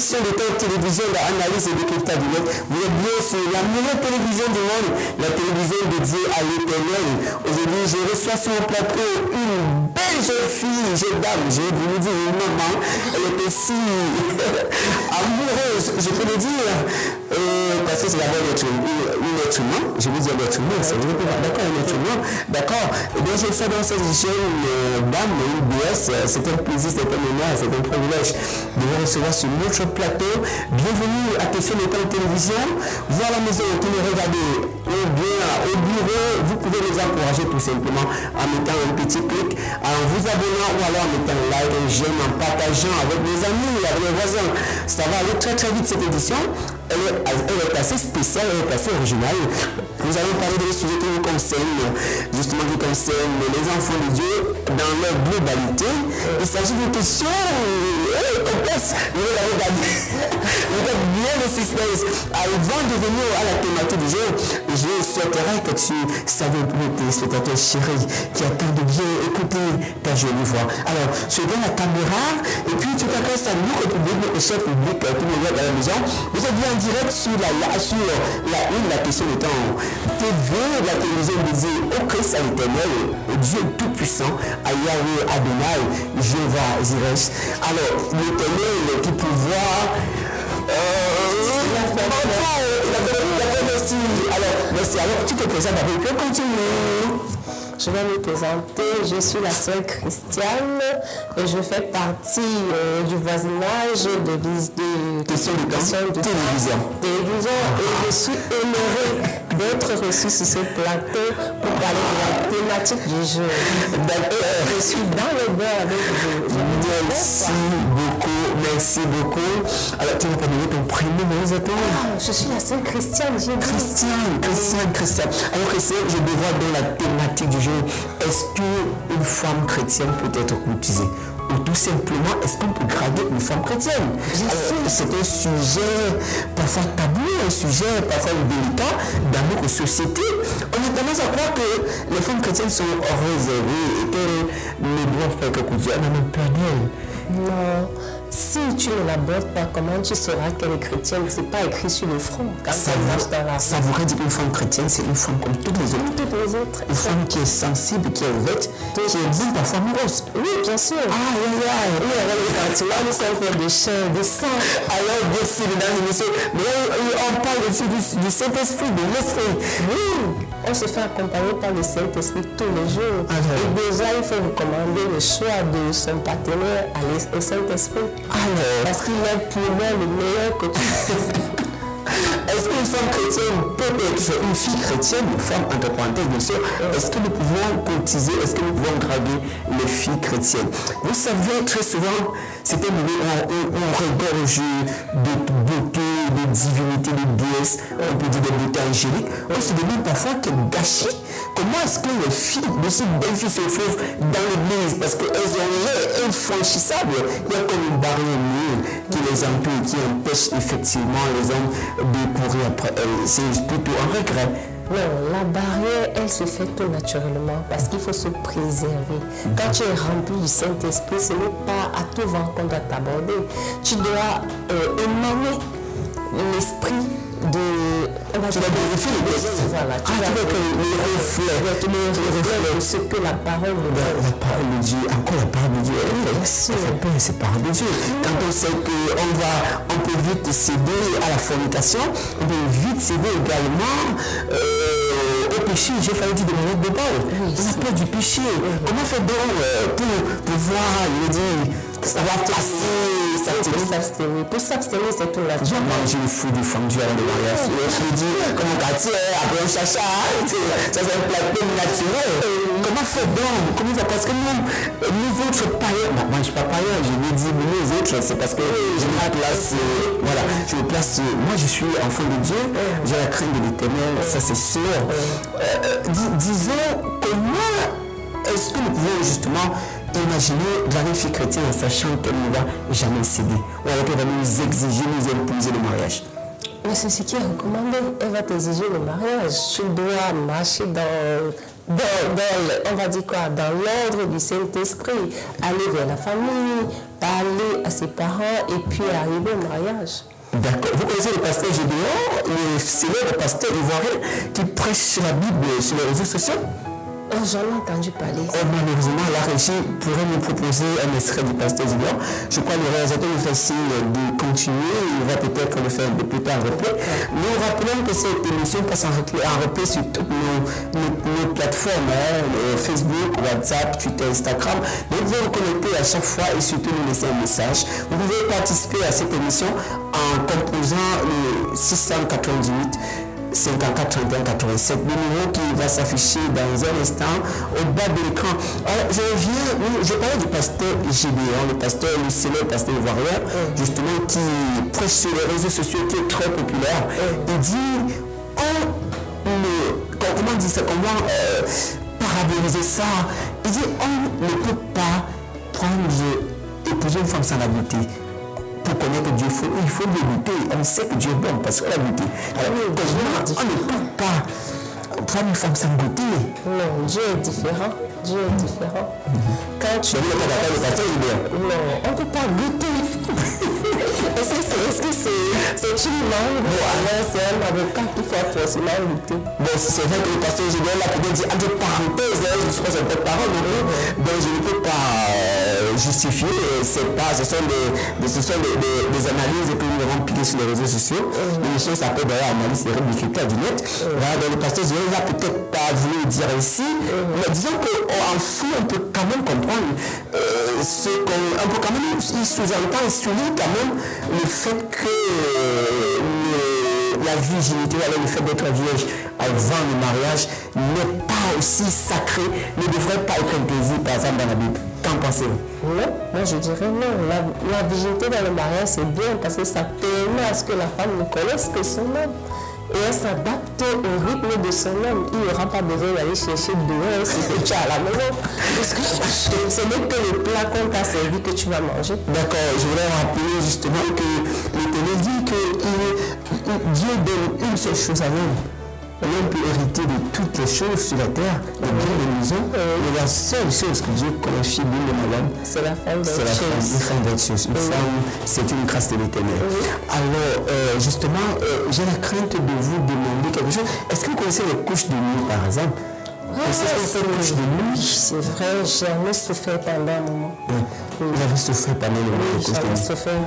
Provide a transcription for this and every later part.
émission de télévision d'analyse et décryptage du net. Vous êtes bien sur la meilleure télévision du monde, la télévision dédiée à l'Éternel. Aujourd'hui, je reçois sur mon plateau une belle jeune fille, jeune dame, je vais vous dire une maman. Elle est aussi amoureuse, je peux le dire, parce que c'est d'abord une être humain. Je vous dis un être humain, c'est d'accord, un être humain. D'accord. Et bien, je fais dans cette jeune dame, une déesse, c'est un plaisir, c'est un honneur, c'est un privilège de vous recevoir sur notre plateau. Bienvenue à TFM École Télévision. Vous à la maison, vous nous regardez, ou bien au bureau, vous pouvez nous encourager tout simplement en mettant un petit clic, en vous abonnant ou alors en mettant un like, un j'aime, en partageant avec vos amis, avec les voisins. Ça va aller très très vite cette édition. Elle est assez spéciale, elle est assez originale. Nous allons parler de sujets qui nous concernent, justement qui concernent les enfants de Dieu dans leur globalité. Il s'agit d'une question complexe. Vous allez regarder. Vous êtes bien le suspense. Avant de venir à la thématique du jour, je souhaiterais que tu savais pour les téléspectateurs chéris qui attendent de bien écouter ta jolie voix. Alors, je donne la caméra et puis tu t'adresses à nous, notre cher public, tout le monde à la maison. Vous êtes bien en direct sur la une, la question étant TV, la télévision dédiée au Christ à l'Éternel, Dieu Tout-Puissant, à Yahweh Adonai, Jéhovah Jireh. Alors, l'Éternel qui pouvoir. Merci. Alors, tu te présentes avec eux, continue. Je vais me présenter, je suis la sœur Christiane et je fais partie du voisinage de question de télévision. Et je suis honorée d'être reçue sur ce plateau pour parler de la thématique du jour. Je suis dans le beurre avec vous. Merci beaucoup. Alors, tu vas pas donner ton prénom, je suis la sœur Christiane. Christiane. Alors, Christiane, je devoir dans la thématique du jour. Est-ce qu'une femme chrétienne peut être courtisée? Ou tout simplement, est-ce qu'on peut grader une femme chrétienne? C'est un sujet parfois tabou, un sujet parfois délicat dans notre société. On a tendance à croire que les femmes chrétiennes sont réservées et qu'elles ne doivent pas être courtisées. On a même peur d'elles. Non. Si tu ne l'abordes pas, comment tu sauras qu'elle est chrétienne? C'est pas écrit sur le front. Ça voudrait dire qu'une femme chrétienne, c'est une femme comme toutes les autres. Une femme qui est sensible, qui est ouverte, qui est bien parfois amoureuse. Oui, bien sûr. Oui, avec les sentiments, nous sommes faits de chair, de sang. Alors, bien sûr, mesdames et messieurs, on parle aussi du Saint-Esprit, de l'Esprit. Oui, on se fait accompagner par le Saint-Esprit tous les jours. Et déjà, il faut recommander le choix de son partenaire au Saint-Esprit. Parce qu'il est pour moi le meilleur que tu Est-ce qu'une femme chrétienne peut être une fille chrétienne, une femme entre parenthèses, bien sûr? Est-ce que nous pouvons courtiser, est-ce que nous pouvons graver les filles chrétiennes? Vous savez, très souvent, c'est un moment où on regorge de beauté, de divinité, de déesse, on peut dire de beauté angélique. On se demande parfois quel gâchis. Comment est-ce que les filles de ces belles filles se trouvent dans l'église? Parce qu'elles ont l'air infranchissables. Il y a comme une barrière qui les empêche, qui empêche effectivement les hommes de courir après elles. C'est plutôt un regret. Non, la barrière, elle se fait tout naturellement parce qu'il faut se préserver. Quand tu es rempli du Saint-Esprit, ce n'est pas à tout vent qu'on doit t'aborder. Tu dois émaner l'esprit de... Tu dois vérifier les choses. Voilà, tu dois reflet de ce que la parole de Dieu. La parole de Dieu, encore la parole de Dieu. C'est parole de Dieu. Quand on sait qu'on peut vite céder à la fornication, on peut vite céder également au péché. J'ai failli dire de manière de balle. On a peur du péché. Comment faire donc pour pouvoir, ça va passer? Pour s'abstenir, c'est tout là. J'ai mangé le fou du fondu avant le mariage. Je dis, comme on quartier, après un chacha, ça c'est un plateau naturel. Comment faire donc? Comment faire? Parce que nous autres païens, moi je ne suis pas païen, je veux dire nous autres, c'est parce que je me place, voilà, je me place, moi je suis enfant de Dieu, j'ai la crainte de l'Éternel, ça c'est sûr. Disons, comment est-ce que nous pouvons justement imaginer la fille chrétienne en sachant qu'elle ne va jamais céder ou alors qu'elle va nous exiger, nous imposer le mariage? Mais c'est ce qui est recommandé. Elle va t'exiger le mariage. Tu dois marcher dans on va dire quoi, dans l'ordre du Saint-Esprit, aller vers la famille, parler à ses parents et puis arriver au mariage. D'accord. Vous connaissez le pasteur Gédéon, le célèbre pasteur ivoirien qui prêche sur la Bible sur les réseaux sociaux? Oh, j'en ai entendu parler. Oh, malheureusement, la régie pourrait nous proposer un extrait du pasteur Gédéon. Je crois que le réalisateur nous fait signe de continuer. Il va peut-être le faire un peu plus tard en replay. Nous rappelons que cette émission passe en replay sur toutes nos plateformes, Facebook, WhatsApp, Twitter, Instagram. Donc vous vous connectez à chaque fois et surtout nous laisser un message. Vous pouvez participer à cette émission en composant le 698 54 31 87, le numéro qui va s'afficher dans un instant au bas de l'écran. Alors, je parlais du pasteur Gédéon, le célèbre pasteur ivoirien, justement, qui prêche sur les réseaux sociaux, qui est très populaire. Il dit, comment on dit ça, comment paraboliser ça? Il dit, on ne peut pas épouser une femme sans la beauté. Pour connaître Dieu, il faut le goûter. On sait que Dieu est bon parce que la beauté. Alors, on ne peut pas prendre une femme sans goûter. Non, Dieu est différent. Dieu est différent. Quand tu... Non, on ne peut pas goûter. Est-ce que c'est une langue ou alors c'est un avocat qui fait forcément goûter? Bon, c'est vrai que le pasteur Gédéon là peut dire entre parenthèses, je crois que c'est parole, donc je ne peux pas justifier. Ce sont des analyses que nous avons piquées sur les réseaux sociaux. L'émission s'appelle d'ailleurs Analyse des règles d'écriture du net. Voilà, donc le pasteur Gédéon n'a peut-être pas voulu dire ici, mais disons qu'en fond, on peut quand même comprendre on peut quand même, il sous-entend et souligne quand même le fait que la virginité, le fait d'être vierge avant le mariage n'est pas aussi sacré, ne devrait pas être interdit par exemple dans la Bible. Qu'en pensez-vous? Non, moi je dirais non. La virginité dans le mariage c'est bien parce que ça permet à ce que la femme ne connaisse que son homme. Et elle s'adapte au rythme de son homme. Il n'aura pas besoin d'aller chercher dehors ce que tu as à la maison. Parce que ce n'est que le plat qu'on t'a servi que tu vas manger. D'accord, je voudrais rappeler justement que l'Éternel dit que Dieu donne une seule chose à l'homme. L'homme peut hériter de toutes les choses sur la terre, de bien de maison, mais la seule chose que Dieu confie d'une de madame, c'est la femme c'est la femme, une femme vertueuse. Une femme, c'est une grâce de l'Éternel. Alors, justement, j'ai la crainte de vous demander quelque chose. Est-ce que vous connaissez les couches de nuit, par exemple? C'est vrai, j'en ai souffert pendant un moment. Vous avez souffert pendant un moment. J'en ai souffert.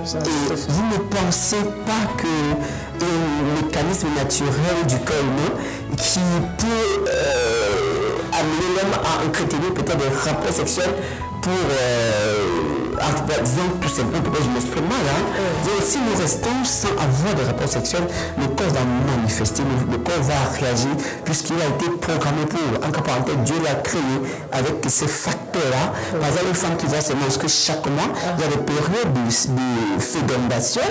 Vous ne pensez pas que le mécanisme naturel du corps humain qui peut amener l'homme à entretenir peut-être des rapports sexuels pour, disons tout simplement, peut-être je m'exprime mal, si nous restons sans avoir des rapports sexuels, le corps va manifester, le corps va réagir, puisqu'il a été programmé pour. En parenthèse, Dieu l'a créé avec ces facteurs-là. Par exemple, une femme qui va se menstruer chaque mois, il y a des périodes de fécondation,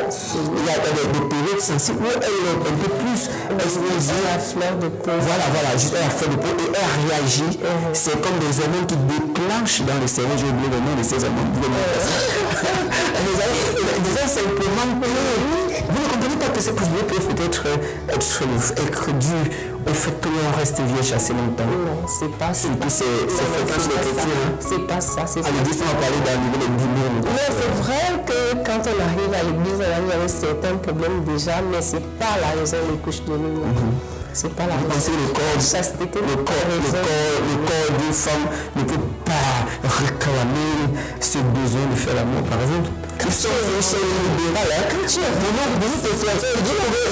il y a des périodes sensibles où elle est un peu plus exposée à la fleur de peau. Voilà, juste à la fleur de peau, et elle réagit. C'est comme des hormones qui déclenchent dans le cerveau. J'ai oublié le nom de ces hormones. Déjà, simplement, vous ne comprenez pas que ces couches peuvent peut-être être dues au fait que l'on reste vierge assez longtemps. Non, c'est pas ça. C'est fréquent chez les chrétiens. C'est pas ça. À l'église, on va parler d'un niveau de 10 000. Non, c'est vrai que quand on arrive à l'église, on arrive avec certains problèmes déjà, mais c'est pas la raison des couches de nuit. C'est pas la raison. Vous pensez que le corps d'une femme ne peut pas réclamer ce besoin de faire l'amour, par exemple? Christophe, c'est libéral, vous pouvez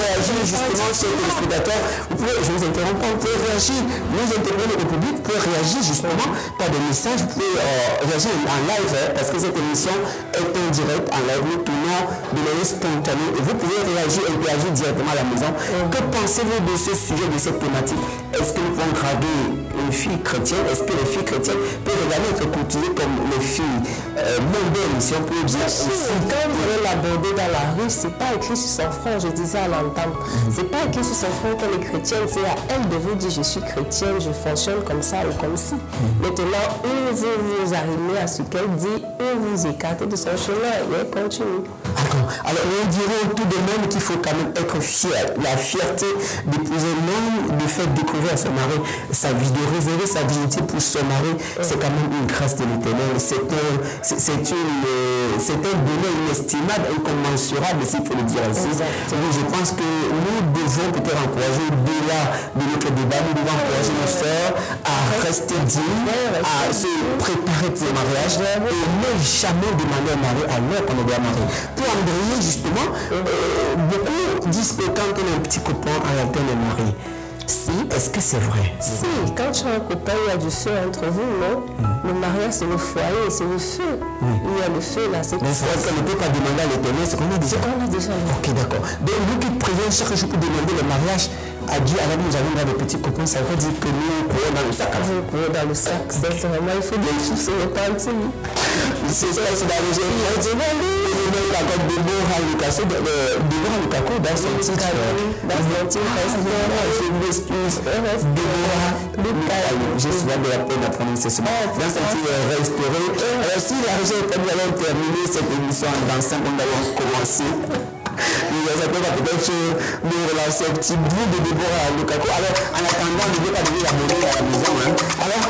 réagir justement sur les téléspectateurs. Je vous interromps pas, vous pouvez réagir. Nous intervenons au public, vous pouvez réagir justement par des messages, vous pouvez réagir en live, parce que cette émission est en direct, en live, nous tournons de manière spontanée. Et vous pouvez réagir, interagir directement à la maison. Que pensez-vous de ce sujet, de cette thématique? Est-ce que nous pouvons grader une fille chrétienne? Est-ce que les filles chrétiennes peuvent également être cultivées comme les filles mondaines, si on peut dire? Quand vous allez l'aborder dans la rue, c'est pas écrit sur son front, je disais à l'entendre. C'est pas écrit sur son front qu'elle est chrétienne, c'est à elle de vous dire je suis chrétienne, je fonctionne comme ça ou comme ci. Maintenant, où vous arrivez à ce qu'elle dit, où vous écartez de son chemin et elle continue. Alors, nous dirons tout de même qu'il faut quand même être fier. La fierté d'épouser l'homme, de faire découvrir à son mari sa vie, de révéler sa dignité pour son mari, c'est quand même une grâce de l'Éternel. C'est un bonheur inestimable, incommensurable, s'il faut le dire ainsi. Donc, je pense que nous devons peut-être encourager, au-delà de notre débat, nous devons encourager nos sœurs à rester dignes, à se préparer pour le mariage et ne jamais demander un mari à l'heure qu'on est bien marié. Pour embrayer justement, beaucoup disent que quand on a un petit copain, en réalité on est marié. Si, est-ce que c'est vrai? Si, quand tu as un copain, il y a du feu entre vous, non? Le mariage, c'est le foyer, c'est le feu. Il y a le feu là, c'est mais c'est vrai qu'on ne peut pas demander à l'Éternel ce qu'on a déjà. Ok, d'accord. Donc, nous qui prions chaque jour pour demander le mariage à Dieu, alors nous avons des petits copains, ça veut dire que nous courons dans le sac. Vous courez dans le sac, sincèrement, il faut des chiffres sur le parti. C'est ça, c'est dans le génie. D'accord, Déborah Lukaku, dans son titre. Je m'excuse. Déborah Lukaku. J'ai souvent de la peine à prononcer ce mot. Dans son titre restauré. Alors, si la région est nous allons terminer cette émission dans 5 ans, nous allons commencer. Nous allons peut-être nous relancer un petit bout de Déborah Lukaku. Alors, en attendant, ne pas devenir la monnaie à la maison. Alors,